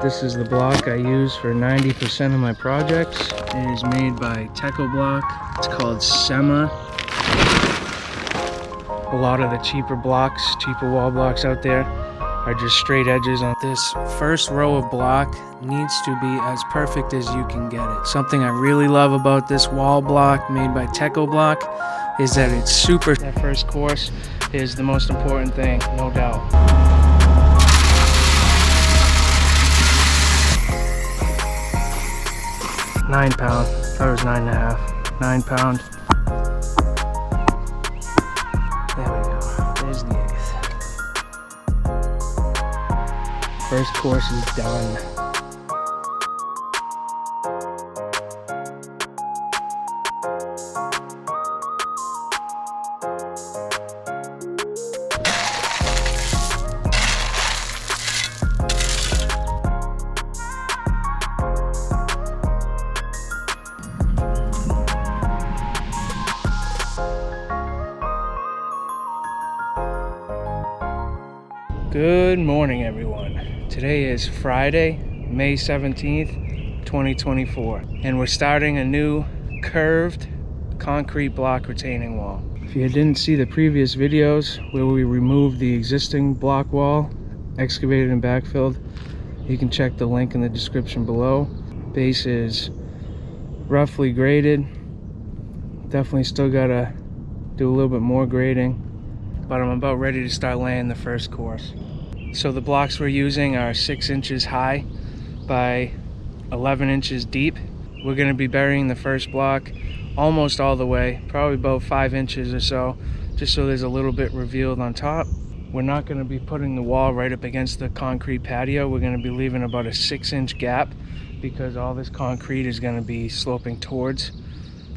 This is the block I use for 90% of my projects. It is made by Techo-Block. It's called Sema. A lot of the cheaper wall blocks out there are just straight edges on. This first row of block needs to be as perfect as you can get it. Something I really love about this wall block made by Techo-Block is that it's super. That first course is the most important thing, no doubt. 9 pound, that was 9.5, 9 pound. There we go, there's the 8th. First course is done. Good morning, everyone. Today is Friday, May 17th, 2024, and we're starting a new curved concrete block retaining wall. If you didn't see the previous videos where we removed the existing block wall, excavated and backfilled, you can check the link in the description below. Base is roughly graded. Definitely still gotta do a little bit more grading, but I'm about ready to start laying the first course. So the blocks we're using are 6 inches high by 11 inches deep. We're going to be burying the first block almost all the way, probably about 5 inches or so, just so there's a little bit revealed on top. We're not going to be putting the wall right up against the concrete patio. We're going to be leaving about a 6-inch gap because all this concrete is going to be sloping towards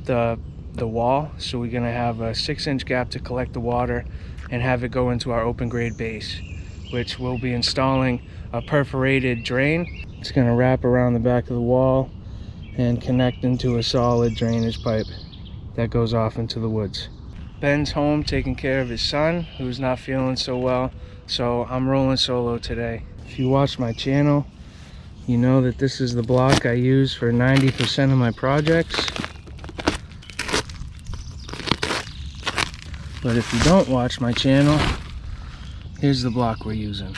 the wall. So we're going to have a 6-inch gap to collect the water and have it go into our open grade base, which we'll be installing a perforated drain. It's going to wrap around the back of the wall and connect into a solid drainage pipe that goes off into the woods. Ben's home taking care of his son who's not feeling so well, so I'm rolling solo today. If you watch my channel, you know that this is the block I use for 90% of my projects. But if you don't watch my channel, here's the block we're using.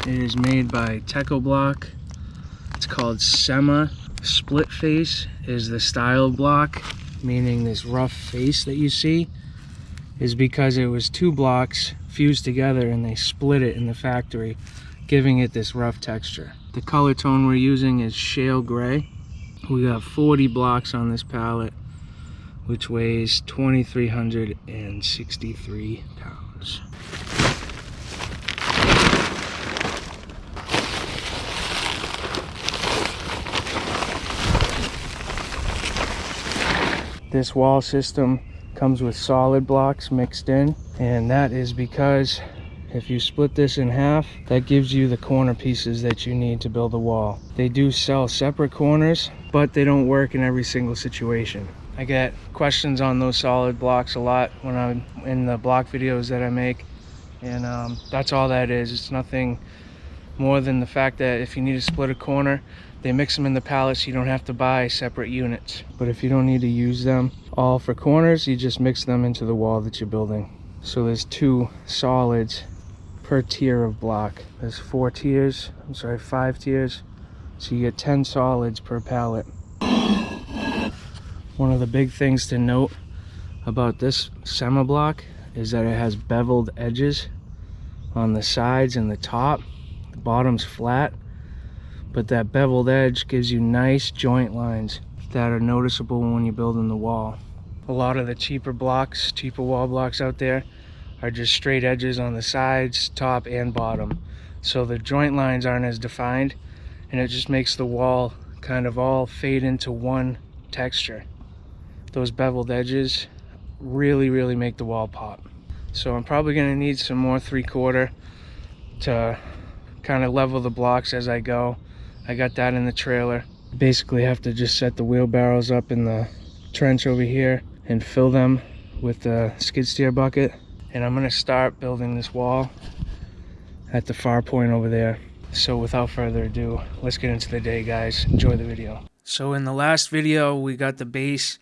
It is made by Techo-Block. It's called Sema. Split face is the style block, meaning this rough face that you see is because it was 2 blocks fused together and they split it in the factory, giving it this rough texture. The color tone we're using is shale gray. We got 40 blocks on this pallet, which weighs 2,363 pounds. This wall system comes with solid blocks mixed in, and that is because if you split this in half, that gives you the corner pieces that you need to build a wall. They do sell separate corners, but they don't work in every single situation. I get questions on those solid blocks a lot when I'm in the block videos that I make, and that's all that is. It's nothing more than the fact that if you need to split a corner, they mix them in the pallet so you don't have to buy separate units. But if you don't need to use them all for corners, you just mix them into the wall that you're building. So there's 2 solids per tier of block. There's 5 tiers. So you get 10 solids per pallet. One of the big things to note about this Sema block is that it has beveled edges on the sides and the top. The bottom's flat, but that beveled edge gives you nice joint lines that are noticeable when you're building the wall. A lot of the cheaper wall blocks out there are just straight edges on the sides, top and bottom. So the joint lines aren't as defined, and it just makes the wall kind of all fade into one texture. Those beveled edges really make the wall pop. So I'm probably gonna need some more 3/4 to kind of level the blocks as I go. I got that in the trailer. Basically have to just set the wheelbarrows up in the trench over here and fill them with the skid steer bucket. And I'm gonna start building this wall at the far point over there. So without further ado, let's get into the day, guys. Enjoy the video. So in the last video, we got the base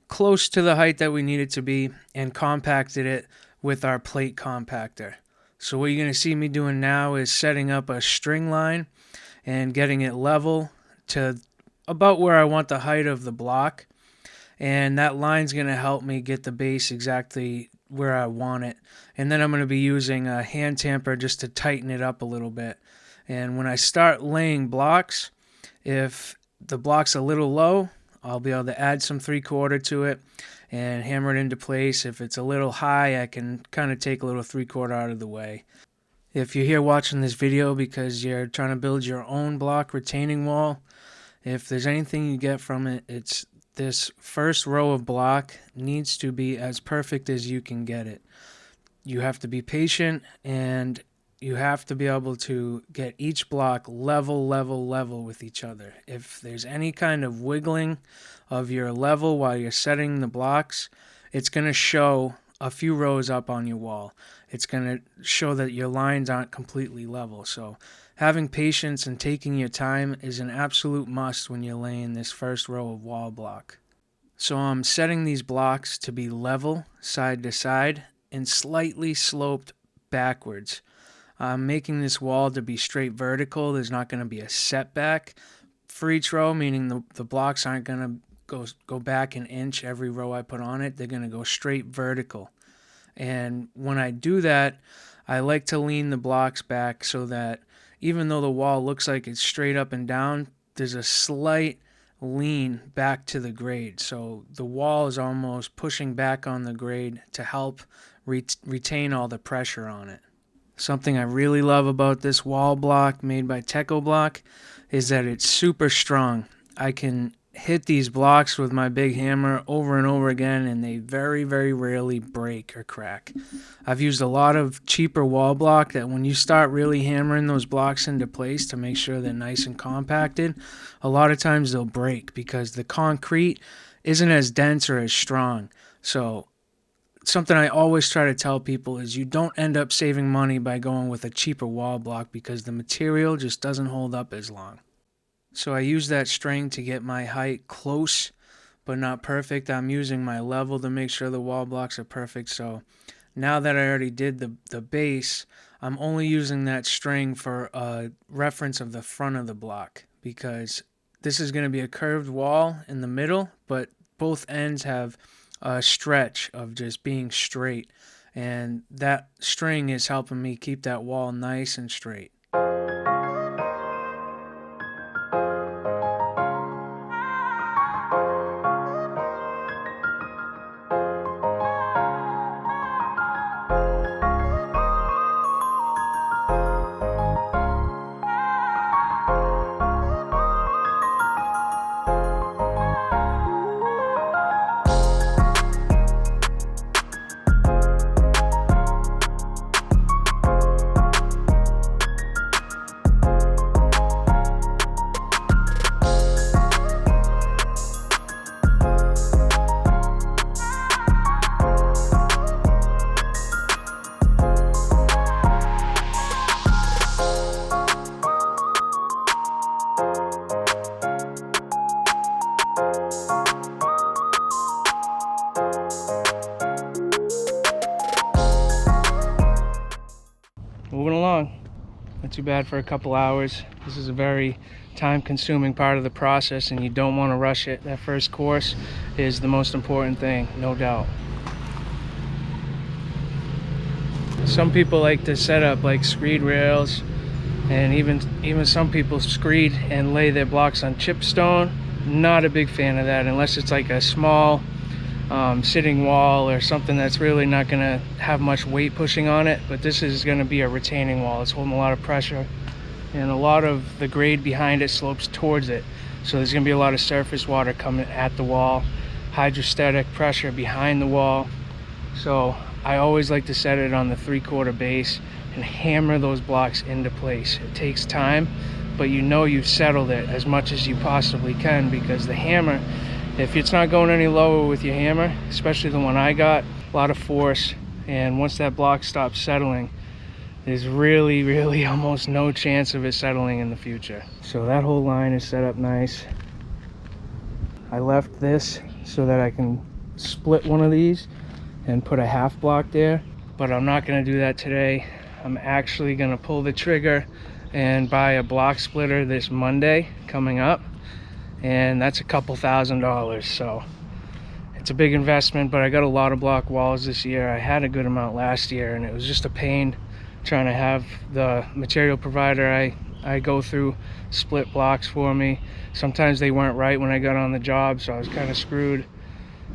close to the height that we need it to be and compacted it with our plate compactor. So what you're going to see me doing now is setting up a string line and getting it level to about where I want the height of the block. And that line's going to help me get the base exactly where I want it. And then I'm going to be using a hand tamper just to tighten it up a little bit. And when I start laying blocks, if the block's a little low, I'll be able to add some 3/4 to it and hammer it into place. If it's a little high, I can kind of take a little 3/4 out of the way. If you're here watching this video because you're trying to build your own block retaining wall, if there's anything you get from it, it's this first row of block needs to be as perfect as you can get it. You have to be patient, and you have to be able to get each block level with each other. If there's any kind of wiggling of your level while you're setting the blocks, it's going to show a few rows up on your wall. It's going to show that your lines aren't completely level. So having patience and taking your time is an absolute must when you're laying this first row of wall block. So I'm setting these blocks to be level side to side and slightly sloped backwards. I'm making this wall to be straight vertical. There's not going to be a setback for each row, meaning the blocks aren't going to go back an inch every row I put on it. They're going to go straight vertical. And when I do that, I like to lean the blocks back so that even though the wall looks like it's straight up and down, there's a slight lean back to the grade. So the wall is almost pushing back on the grade to help retain all the pressure on it. Something I really love about this wall block made by Techo-Block is that it's super strong. I can hit these blocks with my big hammer over and over again, and they very rarely break or crack. I've used a lot of cheaper wall block that when you start really hammering those blocks into place to make sure they're nice and compacted, a lot of times they'll break because the concrete isn't as dense or as strong. So something I always try to tell people is you don't end up saving money by going with a cheaper wall block because the material just doesn't hold up as long. So I use that string to get my height close but not perfect. I'm using my level to make sure the wall blocks are perfect. So now that I already did the base, I'm only using that string for a reference of the front of the block because this is going to be a curved wall in the middle, but both ends have a stretch of just being straight, and that string is helping me keep that wall nice and straight. Moving along. Not too bad for a couple hours. This is a very time-consuming part of the process, and you don't want to rush it. That first course is the most important thing, no doubt. Some people like to set up like screed rails, and even some people screed and lay their blocks on chipstone. Not a big fan of that unless it's like a small sitting wall or something that's really not going to have much weight pushing on it. But this is going to be a retaining wall. It's holding a lot of pressure, and a lot of the grade behind it slopes towards it, so there's going to be a lot of surface water coming at the wall, hydrostatic pressure behind the wall. So I always like to set it on the 3/4 base and hammer those blocks into place. It takes time, but you know you've settled it as much as you possibly can, because the hammer, if it's not going any lower with your hammer, especially the one I got, a lot of force, and once that block stops settling, there's really almost no chance of it settling in the future. So that whole line is set up nice. I left this so that I can split one of these and put a half block there, but I'm not going to do that today. I'm actually going to pull the trigger and buy a block splitter this Monday coming up, and that's a couple $1,000s. So it's a big investment, but I got a lot of block walls this year. I had a good amount last year, and it was just a pain trying to have the material provider I go through split blocks for me. Sometimes they weren't right when I got on the job, so I was kind of screwed.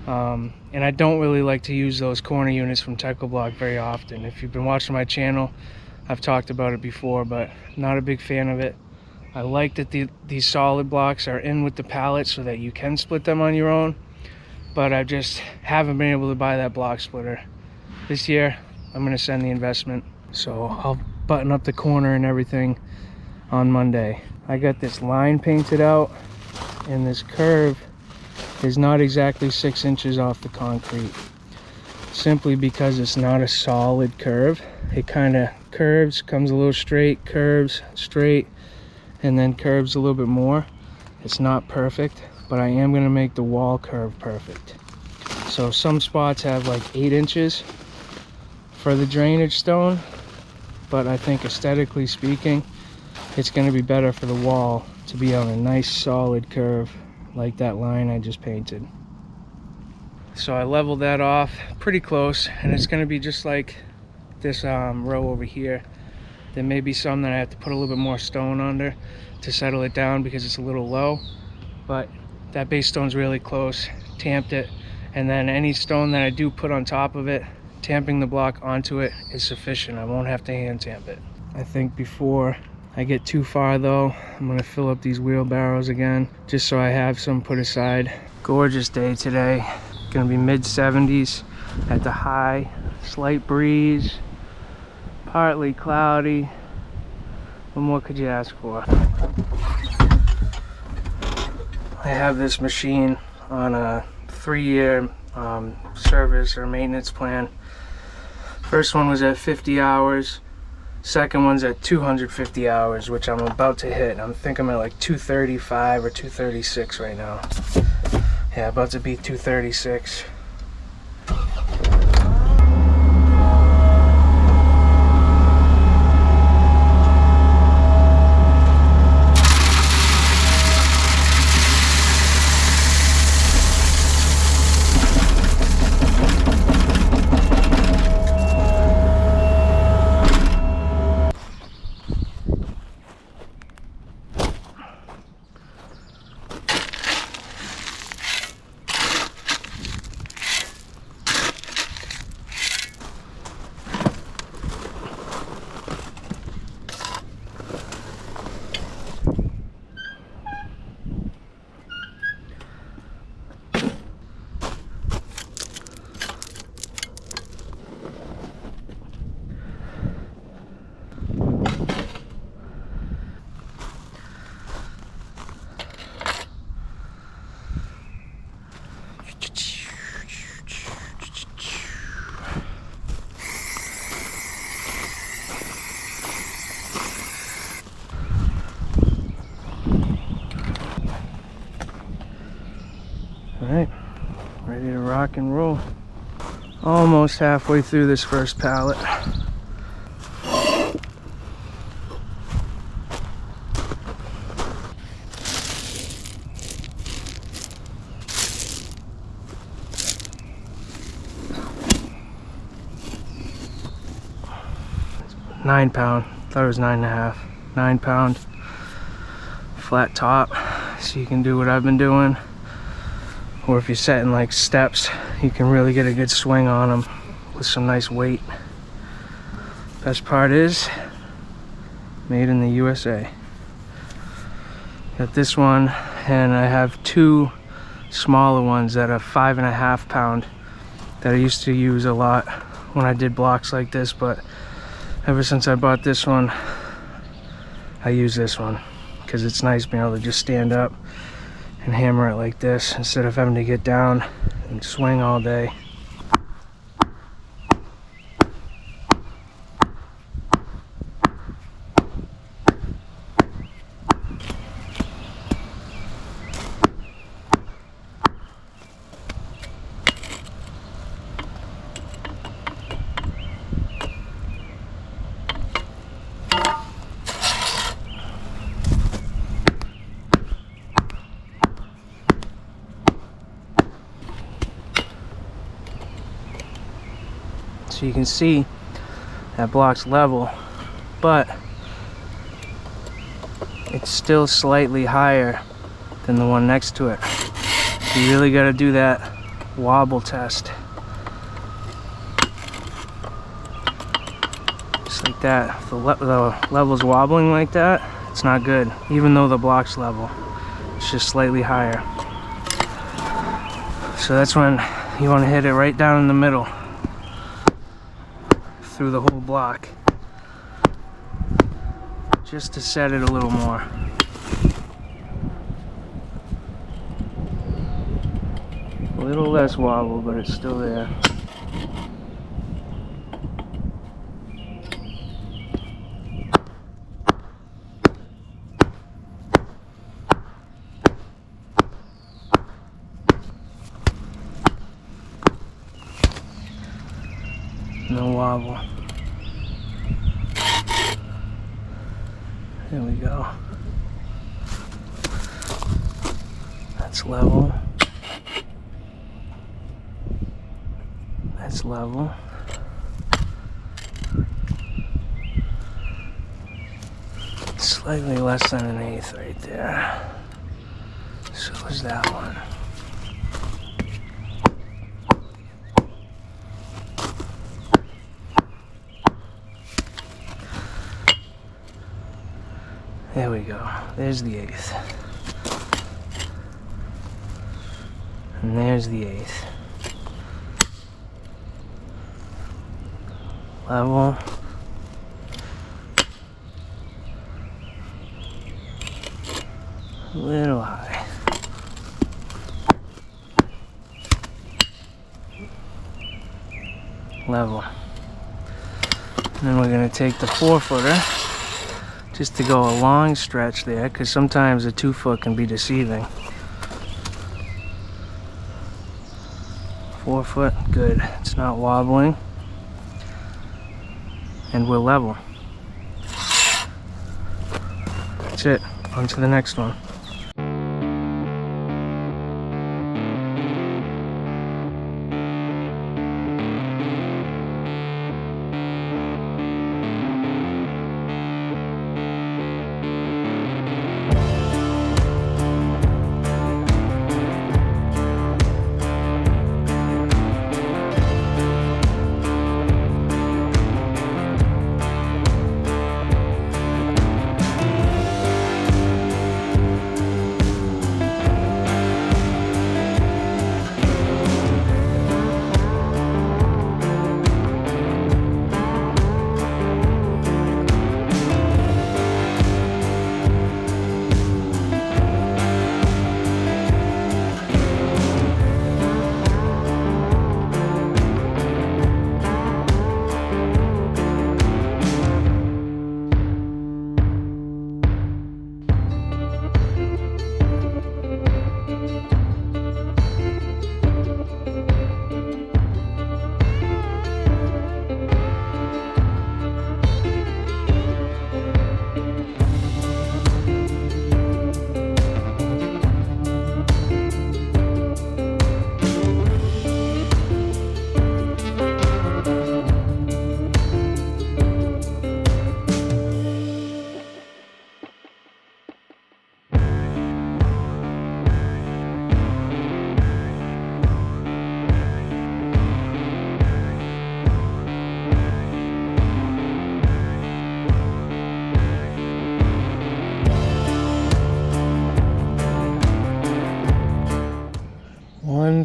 And I don't really like to use those corner units from Techo-Block very often. If you've been watching my channel, I've talked about it before, but not a big fan of it. I like that these solid blocks are in with the pallet so that you can split them on your own, but I just haven't been able to buy that block splitter. This year, I'm going to send the investment, so I'll button up the corner and everything on Monday. I got this line painted out, and this curve is not exactly 6 inches off the concrete, simply because it's not a solid curve. It kind of curves, comes a little straight, curves straight, and then curves a little bit more. It's not perfect, but I am going to make the wall curve perfect. So some spots have like 8 inches for the drainage stone, but I think aesthetically speaking, it's going to be better for the wall to be on a nice solid curve like that line I just painted. So I leveled that off pretty close, and it's going to be just like this row over here. There may be some that I have to put a little bit more stone under to settle it down because it's a little low, but that base stone's really close. Tamped it, and then any stone that I do put on top of it, tamping the block onto it is sufficient. I won't have to hand tamp it. I think before I get too far though, I'm gonna fill up these wheelbarrows again, just so I have some put aside. Gorgeous day today. Gonna be mid-70s at the high, slight breeze, partly cloudy. What more could you ask for? I have this machine on a 3-year service or maintenance plan. First one was at 50 hours. Second one's at 250 hours, which I'm about to hit. I think I'm at like 235 or 236 right now. Yeah, about to be 236. Alright, ready to rock and roll. Almost halfway through this first pallet. £9. Thought it was 9.5. 9 pound flat top, so you can do what I've been doing. Or if you're setting like steps, you can really get a good swing on them with some nice weight. Best part is, made in the USA. Got this one, and I have 2 smaller ones that are 5.5 pound that I used to use a lot when I did blocks like this, but ever since I bought this one, I use this one because it's nice being able to just stand up and hammer it like this instead of having to get down and swing all day. So you can see that block's level, but it's still slightly higher than the one next to it. You really got to do that wobble test. Just like that. If the level's wobbling like that, it's not good, even though the block's level. It's just slightly higher. So that's when you want to hit it right down in the middle through the whole block, just to set it a little more. A little less wobble, but it's still there. No wobble. There we go. That's level. That's level. Slightly less than an eighth right there. So is that one. There we go. There's the eighth. And there's the eighth. Level. A little high. Level. And then we're going to take the 4-footer just to go a long stretch there, because sometimes a 2-foot can be deceiving. 4-foot, good. It's not wobbling. And we're level. That's it. On to the next one.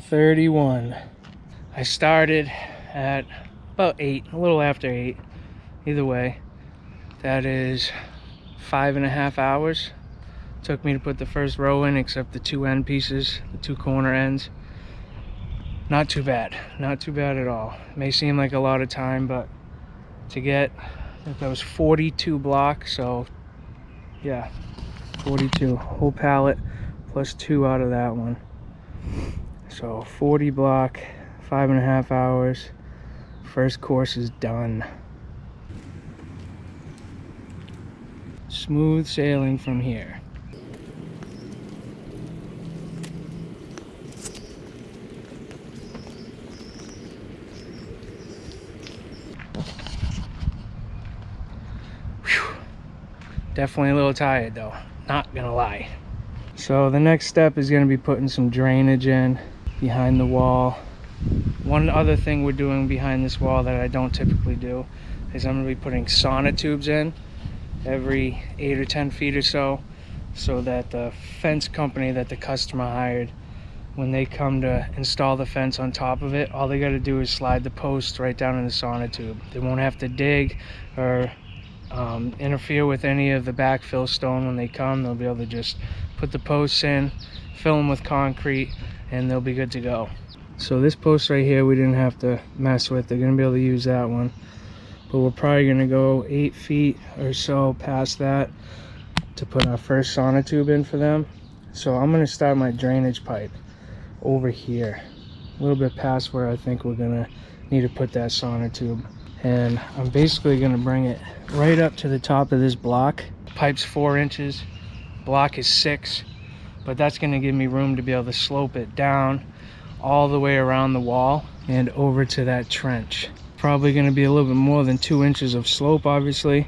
.31. I started at about 8, a little after 8. Either way, that is 5.5 hours. Took me to put the first row in, except the 2 end pieces, the 2 corner ends. Not too bad, not too bad at all. It may seem like a lot of time, but to get, I think that was 42 blocks, so yeah, 42. Whole pallet plus 2 out of that one. So 40 block, 5.5 hours. First course is done. Smooth sailing from here. Definitely a little tired though, not gonna lie. So the next step is gonna be putting some drainage in behind the wall. One other thing we're doing behind this wall that I don't typically do is I'm gonna be putting sonotubes in every 8 or 10 feet or so that the fence company that the customer hired, when they come to install the fence on top of it, all they got to do is slide the post right down in the sonotube. They won't have to dig or interfere with any of the backfill stone. When they come, they'll be able to just put the posts in, fill them with concrete, and they'll be good to go. So this post right here we didn't have to mess with. They're going to be able to use that one, but we're probably going to go 8 feet or so past that to put our first sonotube in for them. So I'm going to start my drainage pipe over here, a little bit past where I think we're going to need to put that sonotube. And I'm basically going to bring it right up to the top of this block. Pipe's 4 inches, block is 6, but that's going to give me room to be able to slope it down all the way around the wall and over to that trench. Probably going to be a little bit more than 2 inches of slope, obviously.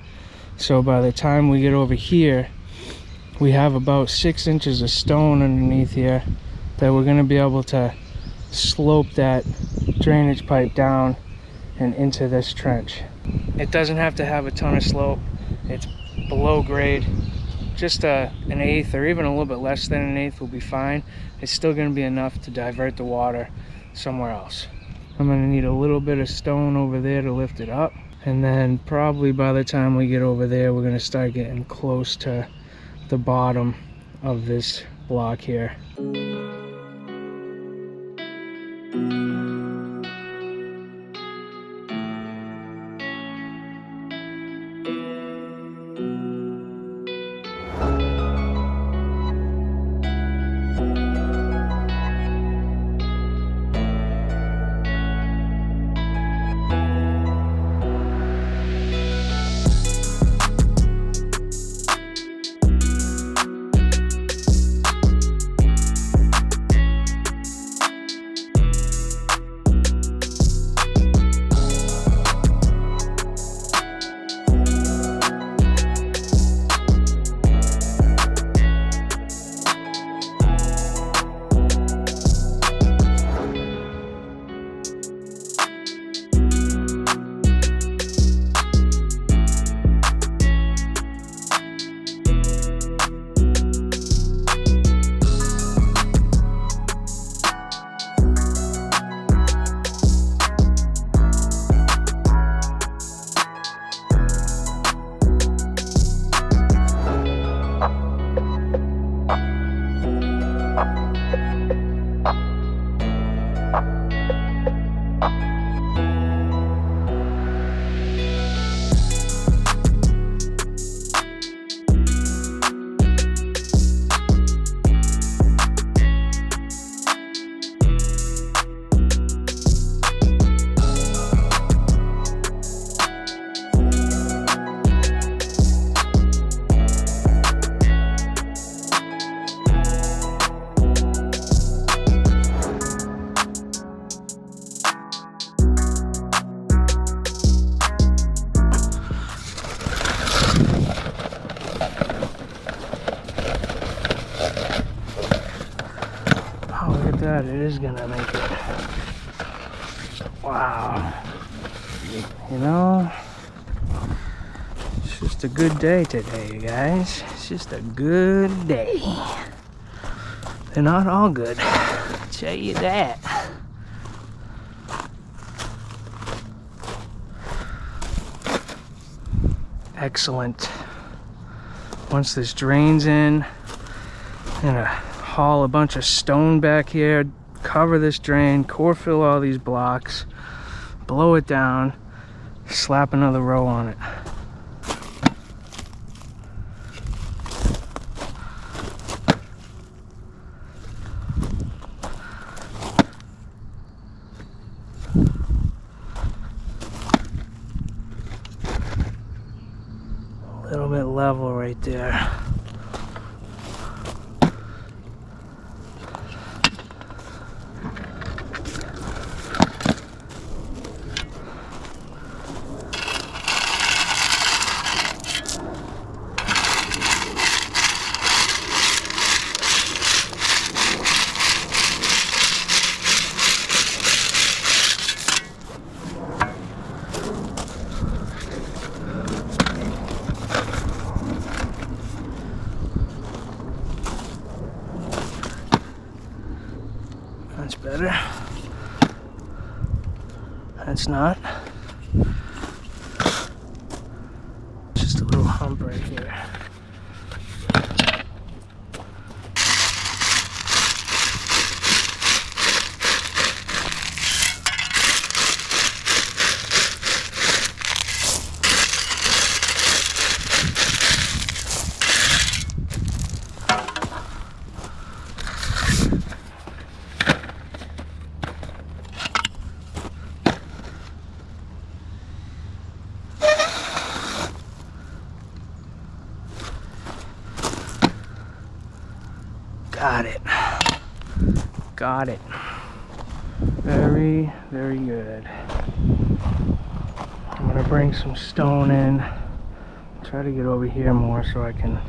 So by the time we get over here, we have about 6 inches of stone underneath here that we're going to be able to slope that drainage pipe down and into this trench. It doesn't have to have a ton of slope. It's below grade. Just an eighth or even a little bit less than an eighth will be fine. It's still going to be enough to divert the water somewhere else. I'm going to need a little bit of stone over there to lift it up, and then probably by the time we get over there, we're going to start getting close to the bottom of this block here. It is gonna make it. Wow. You know, it's just a good day today, you guys. It's just a good day. They're not all good, I'll tell you that. Excellent. Once this drains in, I'm gonna haul a bunch of stone back here, cover this drain, core fill all these blocks, blow it down, slap another row on it. A little bit level right there. That's better. That's not. Just a little hump right here. Got it. Got it. Very, very good. I'm gonna bring some stone in. Try to get over here more so I can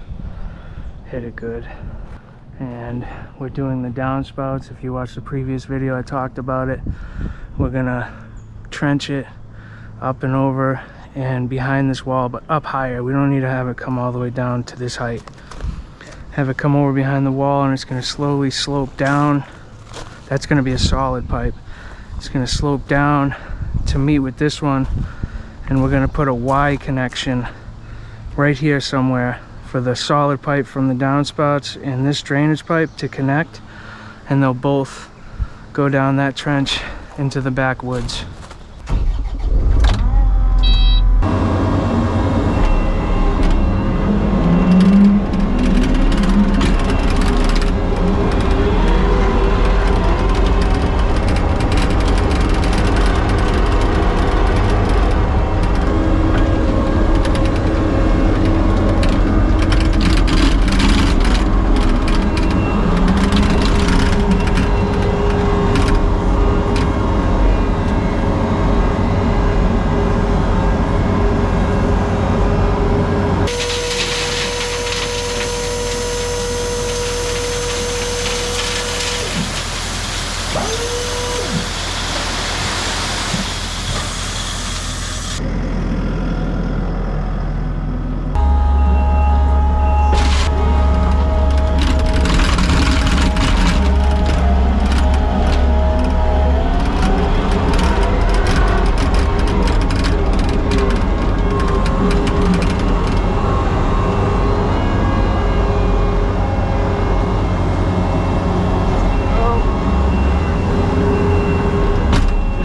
hit it good. And we're doing the downspouts. If you watched the previous video, I talked about it. We're gonna trench it up and over and behind this wall, but up higher. We don't need to have it come all the way down to this height. Have it come over behind the wall, and it's going to slowly slope down. That's going to be a solid pipe. It's going to slope down to meet with this one, and we're going to put a Y connection right here somewhere for the solid pipe from the downspouts and this drainage pipe to connect, and they'll both go down that trench into the backwoods.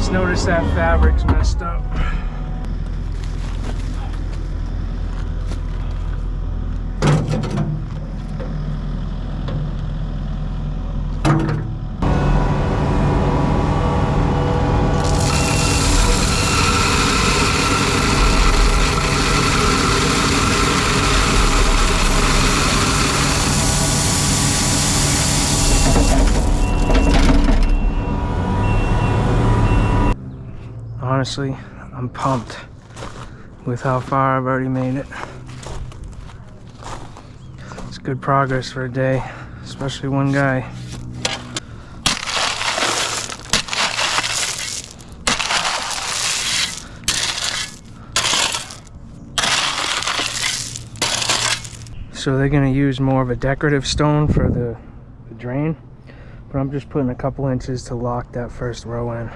Notice that fabric's messed up. Honestly, I'm pumped with how far I've already made it. It's good progress for a day, especially one guy. So they're gonna use more of a decorative stone for the drain, but I'm just putting a couple inches to lock that first row in.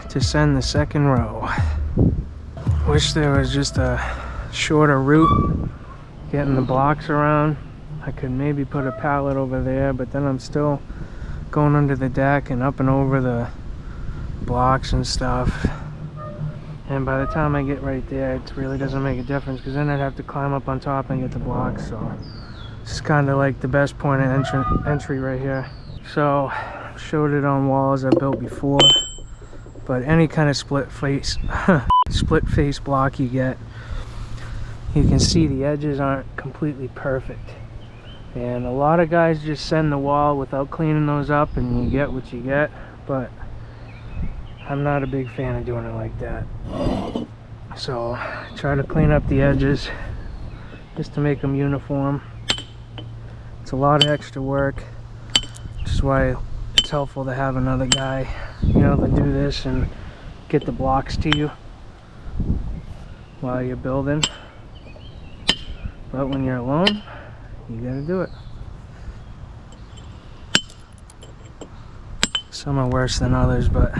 to send the second row. Wish there was just a shorter route getting the blocks around. I could maybe put a pallet over there, but then I'm still going under the deck and up and over the blocks and stuff. And by the time I get right there, it really doesn't make a difference, because then I'd have to climb up on top and get the blocks. So this is kind of like the best point of entry right here. So showed it on walls I built before, but any kind of split face block you get, you can see the edges aren't completely perfect. And a lot of guys just send the wall without cleaning those up, and you get what you get. But I'm not a big fan of doing it like that. So try to clean up the edges just to make them uniform. It's a lot of extra work, which is why it's helpful to have another guy, you know, to do this and get the blocks to you while you're building. But when you're alone, you gotta do it. Some are worse than others, but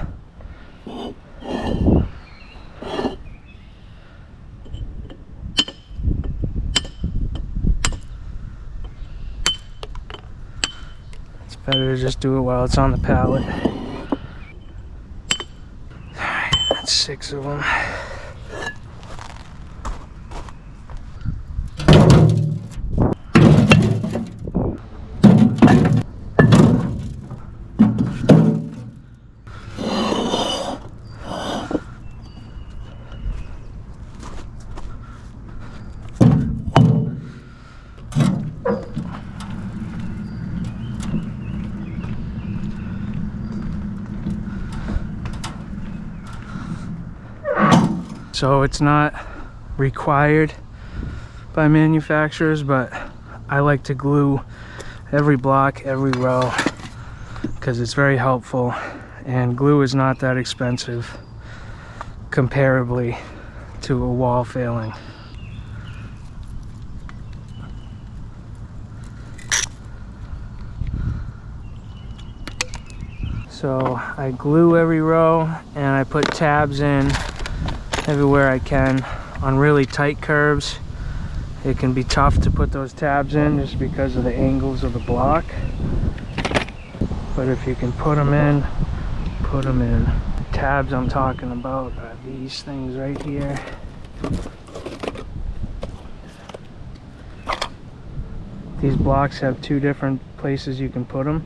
it's better to just do it while it's on the pallet. Alright, that's 6 of them. So it's not required by manufacturers, but I like to glue every block, every row, because it's very helpful, and glue is not that expensive comparably to a wall failing. So I glue every row, and I put tabs in everywhere I can. On really tight curves, it can be tough to put those tabs in just because of the angles of the block. But if you can put them in, put them in. The tabs I'm talking about are these things right here. These blocks have 2 different places you can put them.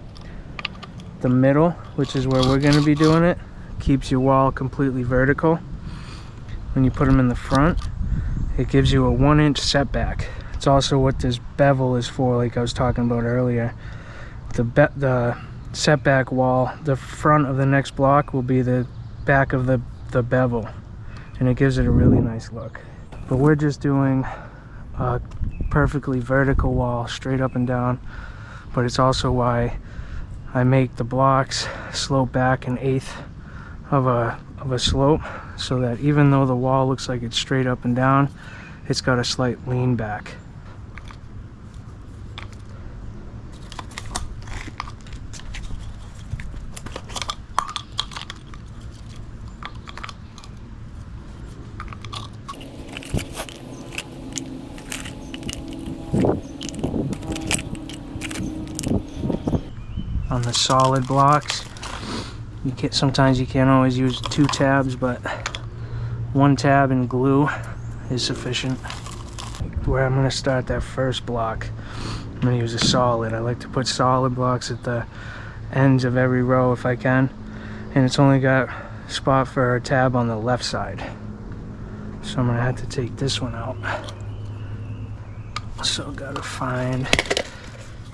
The middle, which is where we're going to be doing it, keeps your wall completely vertical. When you put them in the front, it gives you a 1-inch setback. It's also what this bevel is for, like I was talking about earlier. The setback wall, the front of the next block will be the back of the bevel, and it gives it a really nice look. But we're just doing a perfectly vertical wall, straight up and down, but it's also why I make the blocks slope back 1/8 of a slope, so that even though the wall looks like it's straight up and down, it's got a slight lean back. On the solid blocks, sometimes you can't always use 2 tabs, but 1 tab and glue is sufficient. Where I'm going to start that first block, I'm going to use a solid. I like to put solid blocks at the ends of every row if I can, and it's only got a spot for a tab on the left side, so I'm going to have to take this one out. So got to find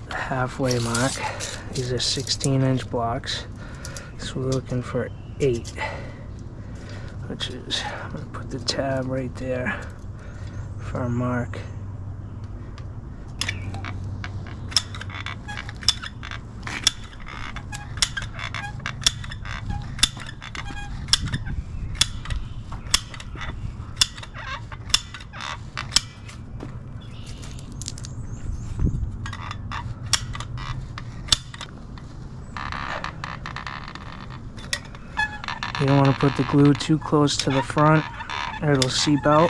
the halfway mark. These are 16-inch blocks. So we're looking for 8, which is, I'm going to put the tab right there for a mark. You don't want want to put the glue too close to the front or it'll seep out.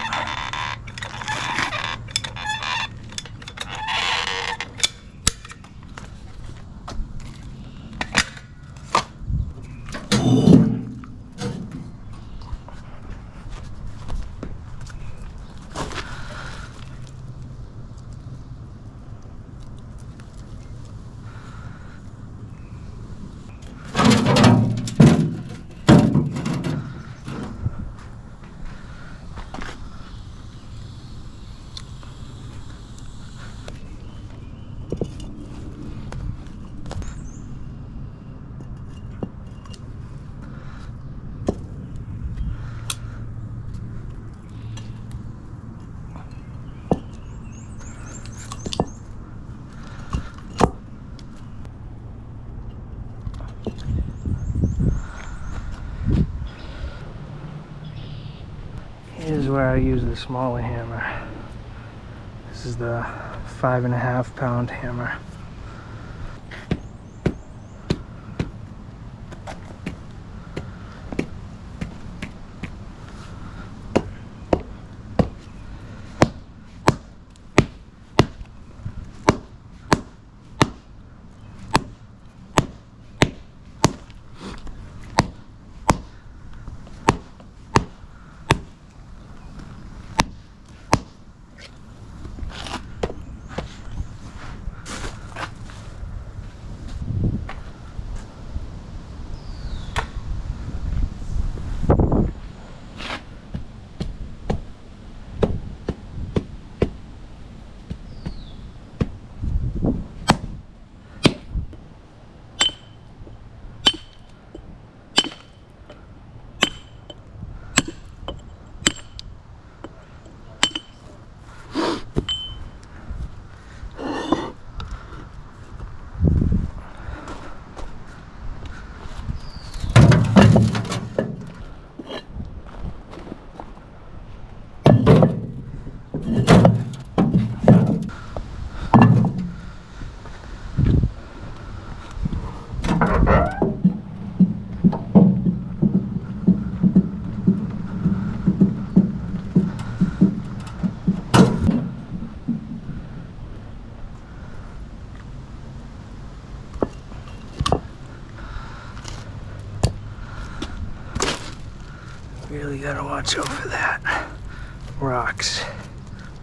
Here's where I use the smaller hammer. This is the 5.5 pound hammer. Really gotta watch out for that. Rocks.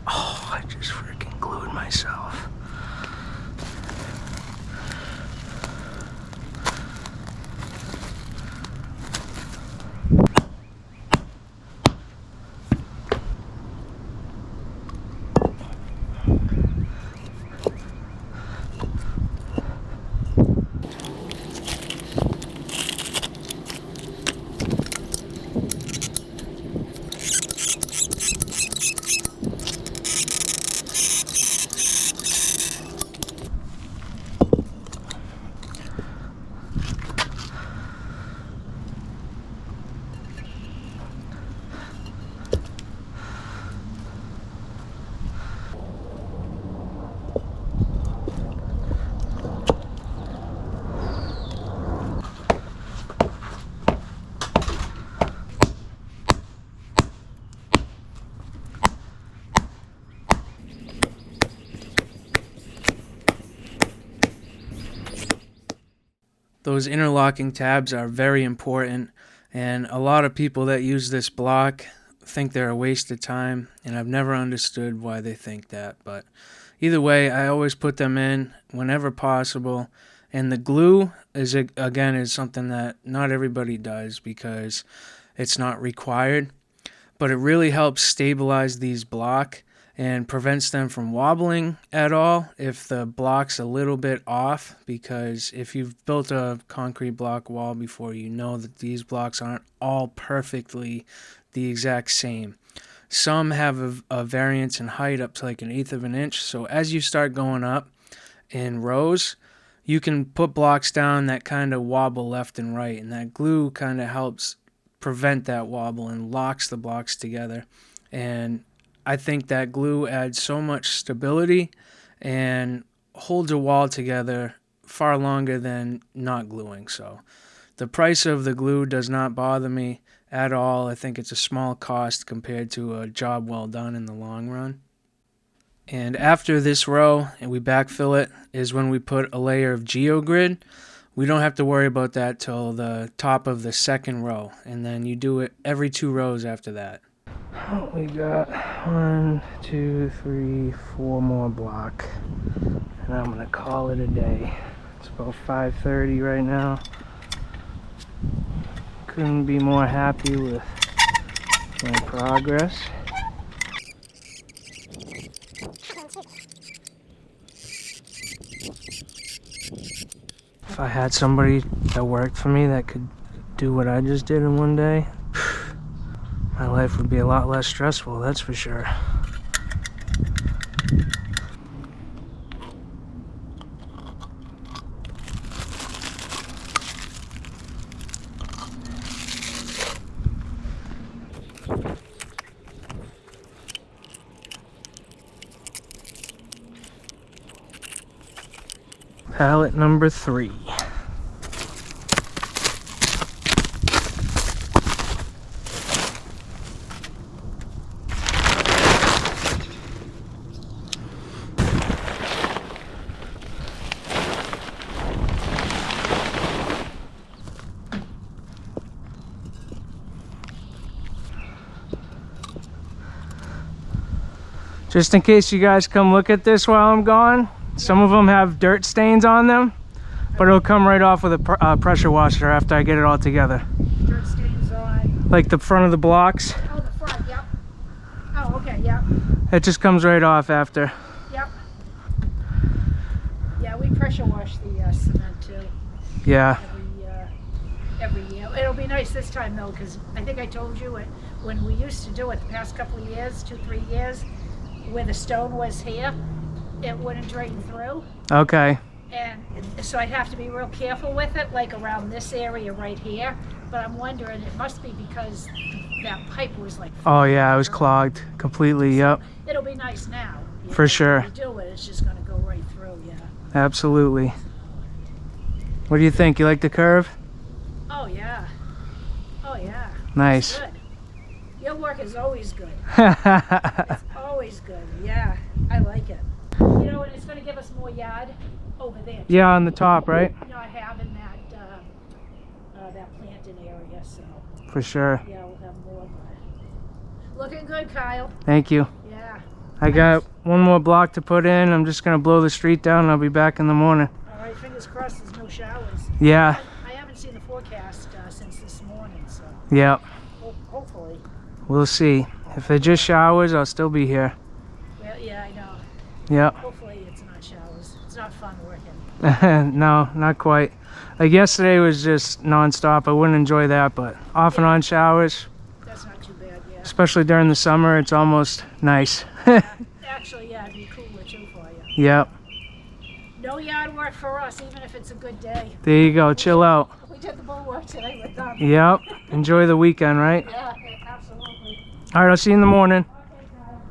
Oh, I just freaking glued myself. Those interlocking tabs are very important, and a lot of people that use this block think they're a waste of time, and I've never understood why they think that. But either way, I always put them in whenever possible. And the glue is, again, is something that not everybody does because it's not required, but it really helps stabilize these block and prevents them from wobbling at all if the block's a little bit off, because if you've built a concrete block wall before, you know that these blocks aren't all perfectly the exact same. Some have a variance in height up to like 1/8 of an inch, so as you start going up in rows, you can put blocks down that kind of wobble left and right, and that glue kind of helps prevent that wobble and locks the blocks together. And I think that glue adds so much stability and holds a wall together far longer than not gluing. So The price of the glue does not bother me at all. I think it's a small cost compared to a job well done in the long run. And after this row, and we backfill it, is when we put a layer of GeoGrid. We don't have to worry about that till the top of the second row, and then you do it every 2 rows after that. We got 1, 2, 3, 4 more block, and I'm gonna call it a day. It's about 5:30 right now. Couldn't be more happy with my progress. If I had somebody that worked for me that could do what I just did in one day, my life would be a lot less stressful, that's for sure. Pallet number 3. Just in case you guys come look at this while I'm gone, some of them have dirt stains on them, but it'll come right off with a pressure washer after I get it all together. Dirt stains on? Like the front of the blocks. Oh, the front, yep. Oh, okay, yep. It just comes right off after. Yep. Yeah, we pressure wash the cement too. Yeah. Every year. It'll be nice this time though, because I think I told you it when we used to do it the past couple of years, 2-3 years, where the stone was here, it wouldn't drain through. Okay. And so I'd have to be real careful with it, like around this area right here. But I'm wondering, it must be because that pipe was like... Oh yeah, it was clogged completely, yep. It'll be nice now. For sure. When you do it, it's just going to go right through, yeah. Absolutely. What do you think? You like the curve? Oh yeah. Oh yeah. Nice. Good. Your work is always good. It's always good, yeah. I like it. You know, and it's going to give us more yard over there. Yeah, on the top, right? Not having that planted area, so. For sure. Yeah, we'll have more. But looking good, Kyle. Thank you. Yeah. I got one more block to put in. I'm just going to blow the street down and I'll be back in the morning. All right, fingers crossed there's no showers. Yeah. I haven't seen the forecast since this morning, so. Yeah. Hopefully. We'll see. If they're just showers, I'll still be here. Well, yeah, I know. Yeah. Hopefully it's not showers. It's not fun working. No, not quite. Like yesterday was just non-stop. I wouldn't enjoy that, but off and on showers. That's not too bad, yeah. Especially during the summer, it's almost nice. Actually, yeah, it'd be cooler too for you. Yep. No yard work for us, even if it's a good day. There you go. Chill out. We did the bull work today, we're done. Yep. Enjoy the weekend, right? Yeah, absolutely. All right, I'll see you in the morning. Okay, Kyle.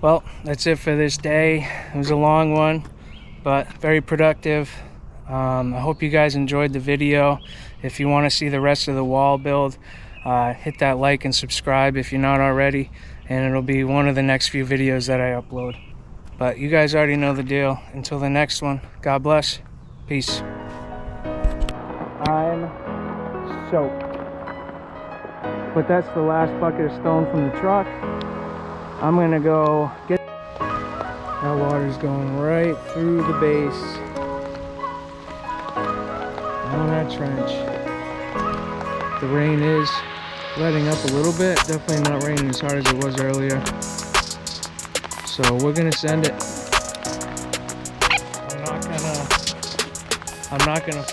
Well, that's it for this day. It was a long one, but very productive. I hope you guys enjoyed the video. If you want to see the rest of the wall build, hit that like and subscribe if you're not already, and it'll be one of the next few videos that I upload. But you guys already know the deal. Until the next one, God bless. Peace. I'm soaked. But that's the last bucket of stone from the truck. I'm gonna go get... That water's going right through the base. on that trench. The rain is letting up a little bit. Definitely not raining as hard as it was earlier. So we're gonna send it. I'm not gonna